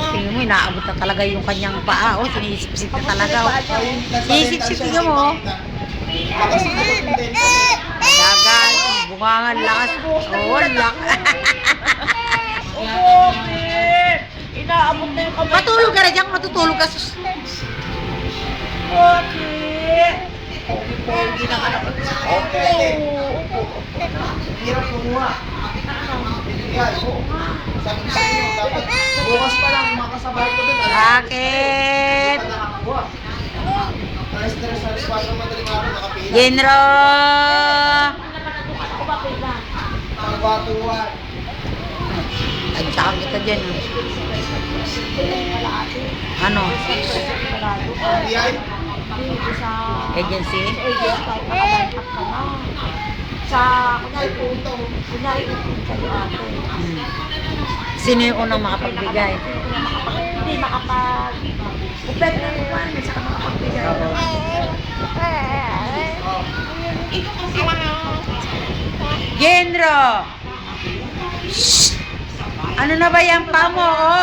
Tingnan mo, inaabot na talaga yung kanyang paa. Oh, sinisip-sip na talaga. Oh. Sinisip-sip, tingnan mo. Dagan, bungangan, lakas. Oh, lakas. Inaabot na yung kamay. Matulog ka na dyan, matutulog ka. Bakit? Pogi ng anak ko. Hirap kumuha. Sabi ko sa inyo, dapat bukas pa lang makasabay ko dun. Bakit? Alas-tres, alas-4 madaling araw, nakapila. Genro! Ang batuan. Nagtsaka kita dyan. Oh. Ano? DI? Agency? Sino yung unang makapagbigay? Hindi makapag... Upet na naman, saka makapagbigay. Genro! Shh! Ano na ba yan pa mo, oh?